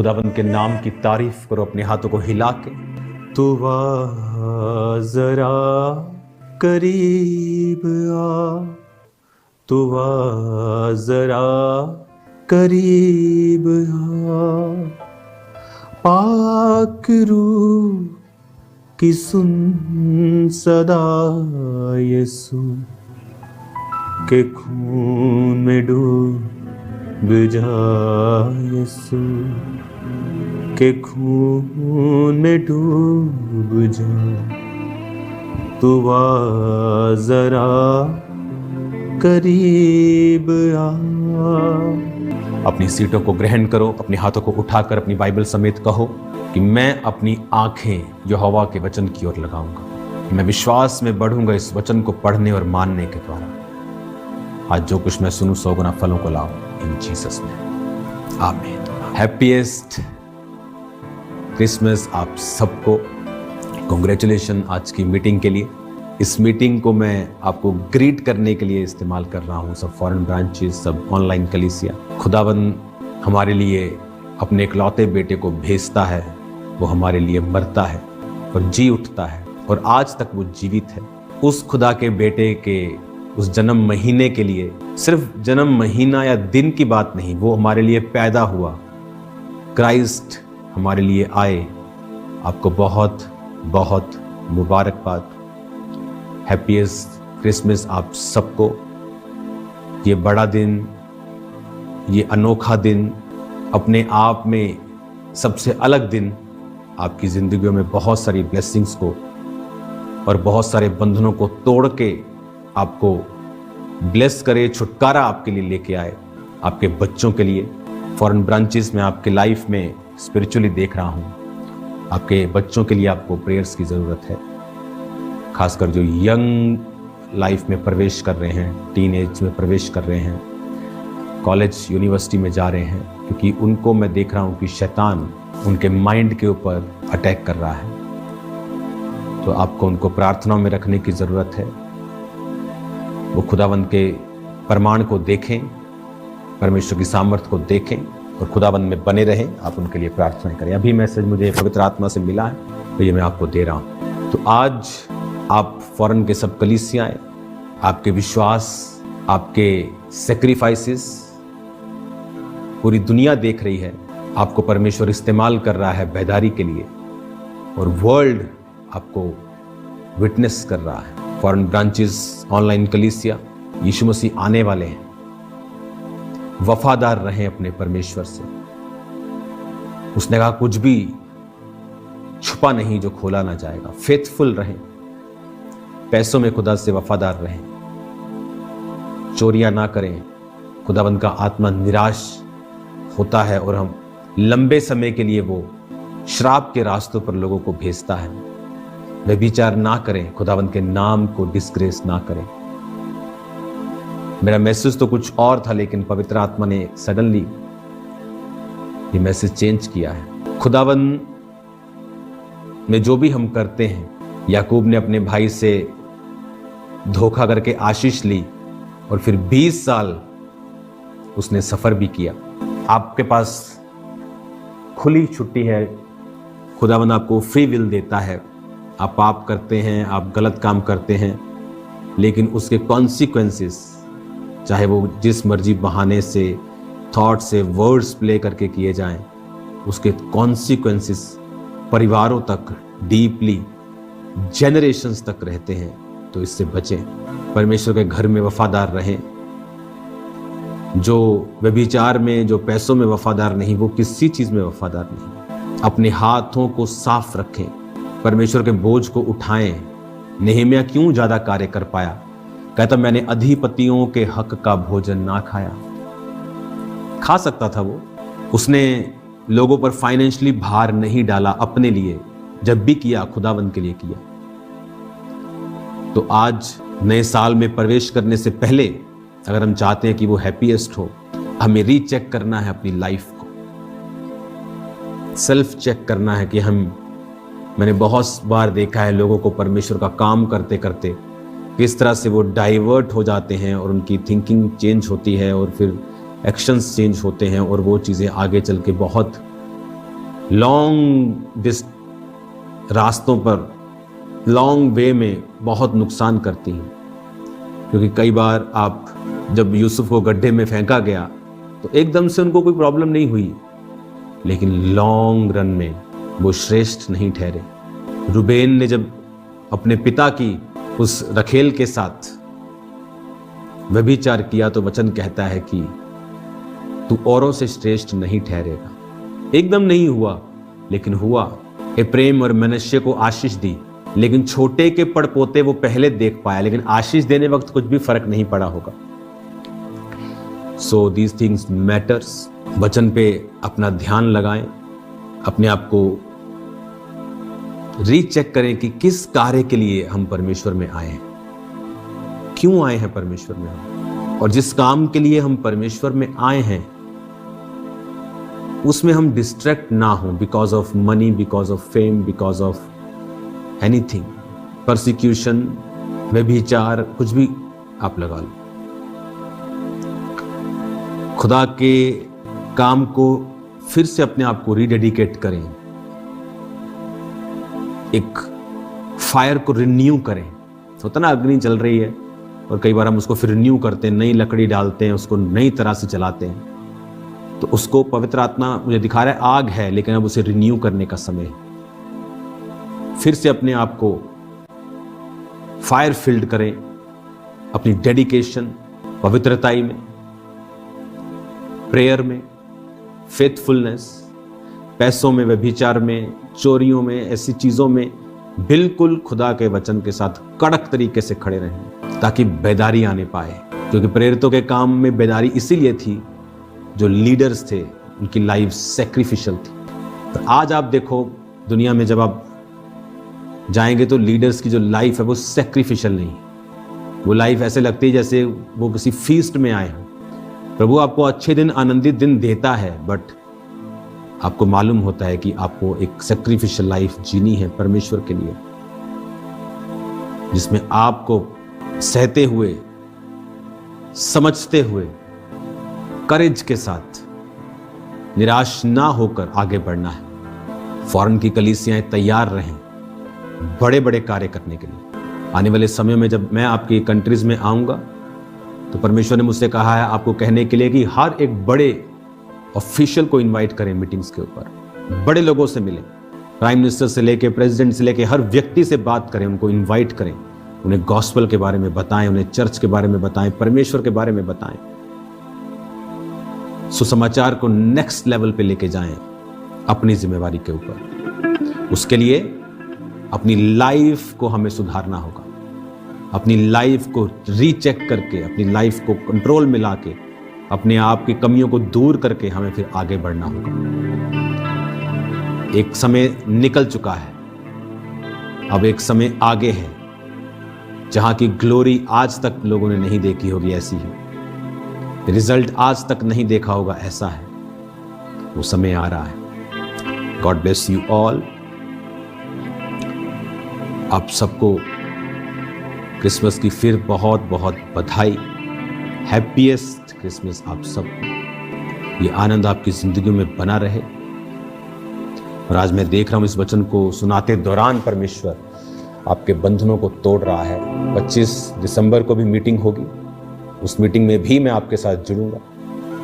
खुदाबंद के नाम की तारीफ करो अपने हाथों को हिला के। तू आ जरा करीब आ, तू आ जरा करीब आ, पाक रूह की सुन सदा यीशु के खून में डूब जा, यीशु के खून में डूब जा। तू आ जरा करीब आ। अपनी सीटों को ग्रहण करो, अपने हाथों को उठाकर अपनी बाइबल समेत कहो कि मैं अपनी आंखें यहोवा के वचन की ओर लगाऊंगा। मैं विश्वास में बढ़ूंगा इस वचन को पढ़ने और मानने के द्वारा। आज जो कुछ मैं सुनूं 100 गुना फलों को लाऊं इन जीसस में, आमीन। हैप्पीएस्ट क्रिसमस आप सबको। कॉन्ग्रेचुलेशन आज की मीटिंग के लिए। इस मीटिंग को मैं आपको ग्रीट करने के लिए इस्तेमाल कर रहा हूं। सब फॉरेन ब्रांचेस, सब ऑनलाइन कलीसिया। खुदावन हमारे लिए अपने इकलौते बेटे को भेजता है, वो हमारे लिए मरता है और जी उठता है और आज तक वो जीवित है। उस खुदा के बेटे के उस जन्म महीने के लिए, सिर्फ जन्म महीना या दिन की बात नहीं, वो हमारे लिए पैदा हुआ, क्राइस्ट हमारे लिए आए। आपको बहुत बहुत मुबारकबाद। हैप्पीएस्ट क्रिसमस आप सबको। ये बड़ा दिन, ये अनोखा दिन, अपने आप में सबसे अलग दिन आपकी जिंदगियों में बहुत सारी ब्लेसिंग्स को और बहुत सारे बंधनों को तोड़ के आपको ब्लेस करे, छुटकारा आपके लिए लेके आए, आपके बच्चों के लिए। फॉरेन ब्रांचेस में आपके लाइफ में स्पिरिचुअली देख रहा हूँ, आपके बच्चों के लिए आपको प्रेयर्स की ज़रूरत है। खासकर जो यंग लाइफ में प्रवेश कर रहे हैं, टीन एज में प्रवेश कर रहे हैं, कॉलेज यूनिवर्सिटी में जा रहे हैं, क्योंकि उनको मैं देख रहा हूँ कि शैतान उनके माइंड के ऊपर अटैक कर रहा है। तो आपको उनको प्रार्थनाओं में रखने की ज़रूरत है। वो खुदावंद के प्रमाण को देखें, परमेश्वर की सामर्थ्य को देखें और खुदावंद में बने रहें। आप उनके लिए प्रार्थना करें। अभी मैसेज मुझे पवित्र आत्मा से मिला है, तो ये मैं आपको दे रहा हूँ। तो आज आप फॉरेन के सब कलीसियाएं, आपके विश्वास, आपके सेक्रीफाइसेस पूरी दुनिया देख रही है। आपको परमेश्वर इस्तेमाल कर रहा है बेदारी के लिए और वर्ल्ड आपको विटनेस कर रहा है। फॉरेन ब्रांचेस, ऑनलाइन कलीसिया, यीशु मसीह आने वाले हैं। वफादार रहें अपने परमेश्वर से। उसने कहा कुछ भी छुपा नहीं जो खोला ना जाएगा। फेथफुल रहें, पैसों में खुदा से वफादार रहें, चोरियां ना करें। खुदाबंद का आत्मा निराश होता है और हम लंबे समय के लिए वो श्राप के रास्तों पर लोगों को भेजता है। व्यभिचार ना करें, खुदाबंद के नाम को डिस्ग्रेस ना करें। मेरा मैसेज तो कुछ और था, लेकिन पवित्र आत्मा ने सडनली ये मैसेज चेंज किया है। खुदाबंद में जो भी हम करते हैं, याकूब ने अपने भाई से धोखा करके आशीष ली और फिर 20 साल उसने सफर भी किया। आपके पास खुली छुट्टी है। खुदावंद आपको फ्री विल देता है। आप पाप करते हैं, आप गलत काम करते हैं, लेकिन उसके कॉन्सिक्वेंसेस, चाहे वो जिस मर्जी बहाने से, थॉट से, वर्ड्स प्ले करके किए जाएं, उसके कॉन्सिक्वेंसेस परिवारों तक, डीपली जेनरेशंस तक रहते हैं। तो इससे बचें। परमेश्वर के घर में वफादार रहें। जो व्यभिचार में, जो पैसों में वफादार नहीं, वो किसी चीज में वफादार नहीं। अपने हाथों को साफ रखें, परमेश्वर के बोझ को उठाएं। नेहमिया क्यों ज्यादा कार्य कर पाया? कहता मैंने अधिपतियों के हक का भोजन ना खाया। खा सकता था वो। उसने लोगों पर फाइनेंशियली भार नहीं डाला अपने लिए। जब भी किया, खुदावंद के लिए किया। तो आज नए साल में प्रवेश करने से पहले, अगर हम चाहते हैं कि वो हैप्पीएस्ट हो, हमें रीचेक करना है अपनी लाइफ को। सेल्फ चेक करना है कि मैंने बहुत बार देखा है लोगों को परमेश्वर का काम करते करते किस तरह से वो डाइवर्ट हो जाते हैं और उनकी थिंकिंग चेंज होती है और फिर एक्शंस चेंज होते हैं और वो चीज़ें आगे चल के बहुत लॉन्ग रास्तों पर लॉन्ग वे में बहुत नुकसान करती हैं, क्योंकि कई बार आप जब यूसुफ को गड्ढे में फेंका गया तो एकदम से उनको कोई प्रॉब्लम नहीं हुई, लेकिन लॉन्ग रन में वो श्रेष्ठ नहीं ठहरे। रुबेन ने जब अपने पिता की उस रखेल के साथ व्यभिचार किया तो वचन कहता है कि तू औरों से श्रेष्ठ नहीं ठहरेगा। एकदम नहीं हुआ, लेकिन हुआ। एप्रेम और मनश्शे को आशीष दी, लेकिन छोटे के पड़पोते वो पहले देख पाया, लेकिन आशीष देने वक्त कुछ भी फर्क नहीं पड़ा होगा। So these things matters. वचन पे अपना ध्यान लगाएं, अपने आप को रीचेक करें कि किस कार्य के लिए हम परमेश्वर में आए हैं, क्यों आए हैं परमेश्वर में हम, और जिस काम के लिए हम परमेश्वर में आए हैं उसमें हम डिस्ट्रैक्ट ना हो because of money, because of fame, because of anything, persecution, व्यभिचार, कुछ भी आप लगा लो। खुदा के काम को फिर से अपने आप को रीडेडिकेट करें, एक फायर को रिन्यू करें। होता ना, अग्नि जल रही है और कई बार हम उसको फिर रिन्यू करते हैं, नई लकड़ी डालते हैं, उसको नई तरह से चलाते हैं, तो उसको पवित्र आत्मा मुझे दिखा रहा है आग है, लेकिन अब उसे रिन्यू करने का समय है। फिर से अपने आप को फायर फील्ड करें, अपनी डेडिकेशन, पवित्रताई में, प्रेयर में, फेथफुलनेस, पैसों में, व्यभिचार में, चोरियों में, ऐसी चीजों में बिल्कुल खुदा के वचन के साथ कड़क तरीके से खड़े रहें, ताकि बेदारी आने पाए। क्योंकि प्रेरितों के काम में बेदारी इसीलिए थी, जो लीडर्स थे उनकी लाइफ सैक्रिफिशियल थी। पर आज आप देखो दुनिया में जब आप जाएंगे तो लीडर्स की जो लाइफ है वो सैक्रिफिशियल नहीं, वो लाइफ ऐसे लगती है जैसे वो किसी फीस्ट में आए हों। प्रभु आपको अच्छे दिन, आनंदित दिन देता है, बट आपको मालूम होता है कि आपको एक सैक्रिफिशियल लाइफ जीनी है परमेश्वर के लिए, जिसमें आपको सहते हुए, समझते हुए, करेज के साथ, निराश ना होकर आगे बढ़ना है। फॉरेन की कलीसियाएं तैयार रहें बड़े बड़े कार्य करने के लिए। आने वाले समय में जब मैं आपकी कंट्रीज में आऊंगा तो परमेश्वर ने मुझसे कहा है आपको कहने के लिए कि हर एक बड़े ऑफिशियल को इनवाइट करें मीटिंग्स के ऊपर, बड़े लोगों से मिलें, प्राइम मिनिस्टर से लेके प्रेसिडेंट से लेके हर व्यक्ति से बात करें, उनको इन्वाइट करें, उन्हें गॉस्पेल के बारे में बताएं, उन्हें चर्च के बारे में बताएं, परमेश्वर के बारे में बताएं, सुसमाचार को नेक्स्ट लेवल पे लेके जाएं अपनी जिम्मेवारी के ऊपर। उसके लिए अपनी लाइफ को हमें सुधारना होगा, अपनी लाइफ को रीचेक करके, अपनी लाइफ को कंट्रोल में लाके, अपने आप की कमियों को दूर करके हमें फिर आगे बढ़ना होगा। एक समय निकल चुका है, अब एक समय आगे है जहां की ग्लोरी आज तक लोगों ने नहीं देखी होगी, ऐसी है, रिजल्ट आज तक नहीं देखा होगा, ऐसा है। वो समय आ रहा है। God bless you all. आप सबको क्रिसमस की फिर बहुत बहुत बधाई। हैप्पीएस्ट क्रिसमस आप सबको। ये आनंद आपकी जिंदगी में बना रहे। और आज मैं देख रहा हूं इस वचन को सुनाते दौरान परमेश्वर आपके बंधनों को तोड़ रहा है। 25 दिसंबर को भी मीटिंग होगी, उस मीटिंग में भी मैं आपके साथ जुड़ूंगा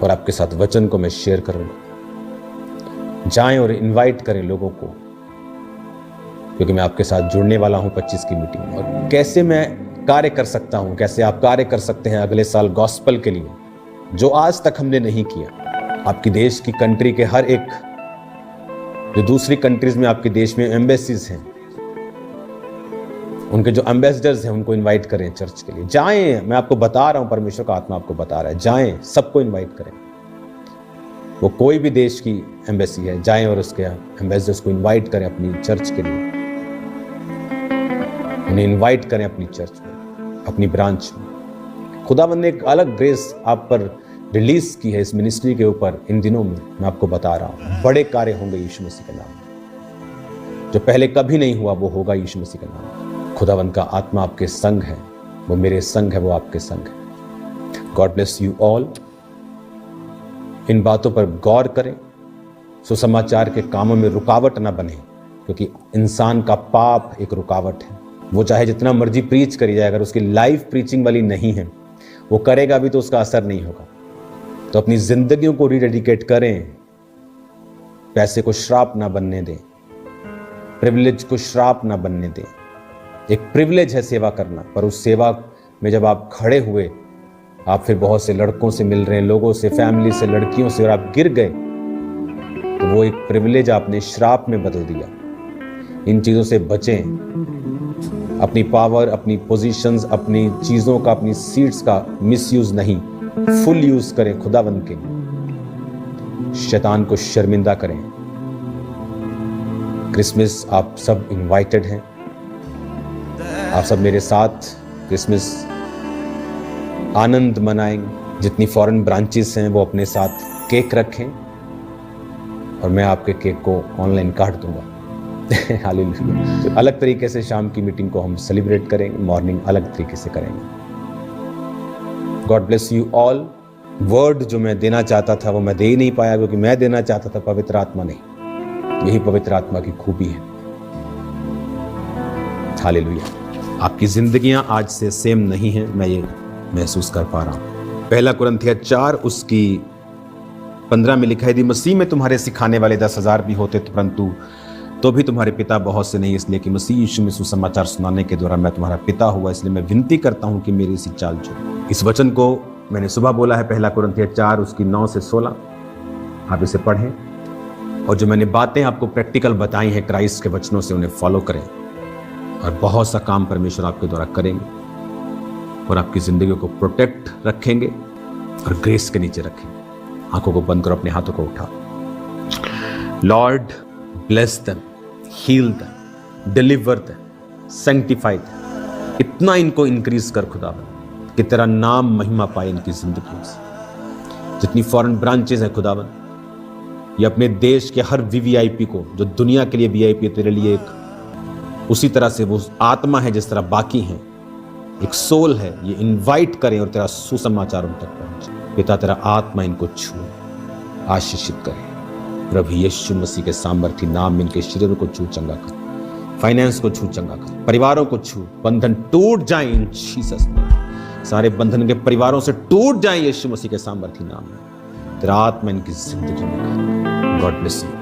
और आपके साथ वचन को मैं शेयर करूंगा। जाएं और इनवाइट करें लोगों को, क्योंकि मैं आपके साथ जुड़ने वाला हूं 25 की मीटिंग में। और कैसे मैं कार्य कर सकता हूं, कैसे आप कार्य कर सकते हैं अगले साल गॉस्पेल के लिए, जो आज तक हमने नहीं किया। आपकी देश की कंट्री के हर एक, जो दूसरी कंट्रीज में आपके देश में एम्बेसीज हैं, उनके जो एम्बेसडर्स हैं उनको इनवाइट करें चर्च के लिए। जाएं, मैं आपको बता रहा हूं, परमेश्वर का आत्मा आपको बता रहा है, जाएं, सबको इनवाइट करें। वो कोई भी देश की एम्बेसी है, जाएं और उसके एम्बेसडर्स को इनवाइट करें अपनी चर्च के लिए। उन्हें इनवाइट करें अपनी चर्च में, अपनी ब्रांच में। खुदावंद ने एक अलग ग्रेस आप पर रिलीज की है इस मिनिस्ट्री के ऊपर इन दिनों में। मैं आपको बता रहा हूं, बड़े कार्य होंगे यीशु मसीह के नाम में। जो पहले कभी नहीं हुआ वो होगा यीशु मसीह के नाम में। खुदावंद का आत्मा आपके संग है, वो मेरे संग है, वो आपके संग है। God bless you all. इन बातों पर गौर करें, सुसमाचार के कामों में रुकावट ना बने, क्योंकि इंसान का पाप एक रुकावट है। वो चाहे जितना मर्जी प्रीच करी जाए, अगर उसकी लाइफ प्रीचिंग वाली नहीं है, वो करेगा भी तो उसका असर नहीं होगा। तो अपनी जिंदगियों को रीडेडिकेट करें, पैसे को श्राप ना बनने दें, प्रिविलेज को श्राप ना बनने दें। एक प्रिविलेज है सेवा करना, पर उस सेवा में जब आप खड़े हुए, आप फिर बहुत से लड़कों से मिल रहे हैं, लोगों से, फैमिली से, लड़कियों से, और आप गिर गए, तो वो एक प्रिविलेज आपने श्राप में बदल दिया। इन चीज़ों से बचें। अपनी पावर, अपनी पोजीशंस, अपनी चीज़ों का, अपनी सीट्स का मिसयूज नहीं, फुल यूज करें खुदावंद के। शैतान को शर्मिंदा करें। क्रिसमस आप सब इनवाइटेड हैं। आप सब मेरे साथ क्रिसमस आनंद मनाएंगे। जितनी फॉरेन ब्रांचेस हैं वो अपने साथ केक रखें, और मैं आपके केक को ऑनलाइन काट दूंगा। हालेलुया। तो अलग तरीके से शाम की मीटिंग को हम सेलिब्रेट करेंगे, मॉर्निंग अलग तरीके से करेंगे। God bless you all. Word जो मैं देना चाहता था वो मैं दे ही नहीं पाया, क्योंकि मैं देना चाहता था पवित्र आत्मा नहीं। यही पवित्र आत्मा की खूबी है। हालेलुया। आपकी जिंदगियां आज से सेम नहीं हैं, मैं ये महसूस कर पा रहा हूं। 1 कुरिन्थियों 4 उसकी 15 में लिखा है, यदि मसीह में तुम्हारे सिखाने वाले 10,000 भी होते परंतु तो भी तुम्हारे पिता बहुत से नहीं, इसलिए कि मसीह यीशु में सुसमाचार सुनाने के द्वारा मैं तुम्हारा पिता हुआ, इसलिए मैं विनती करता हूं कि मेरी सी चाल चलो। इस वचन को मैंने सुबह बोला है, 1 कुरिन्थियों 4 उसकी 9 से 16। आप इसे पढ़ें, और जो मैंने बातें आपको प्रैक्टिकल बताई हैं क्राइस्ट के वचनों से, उन्हें फॉलो करें, और बहुत सा काम परमेश्वर आपके द्वारा करेंगे, और आपकी जिंदगी को प्रोटेक्ट रखेंगे और ग्रेस के नीचे रखेंगे। आंखों को बंद करो, अपने हाथों को उठाओ। Lord bless them, heal them, deliver them, sanctify them. इतना इनको इंक्रीज कर खुदा कि तेरा नाम महिमा पाए इनकी जिंदगी से। जितनी फॉरेन ब्रांचेस हैं खुदावन, ये अपने देश के हर वीवीआईपी को, जो दुनिया के लिए वीआईपी तेरे लिए एक उसी तरह से वो आत्मा है जिस तरह बाकी हैं, एक सोल है, ये इनवाइट करें और तेरा सुसमाचार उन तक पहुंचे। पिता तेरा आत्मा इनको छू आशीषित करे। प्रभु यीशु मसीह के सामर्थी नाम में इनके शरीर को छू चंगा कर, फाइनेंस को छू चंगा कर, परिवारों को छू, बंधन टूट जाए इन जीसस नेम। सारे बंधन के परिवारों से टूट जाए यीशु मसीह के सामर्थी नाम में। तेरा आत्मा इनकी जिंदगी में। God bless you.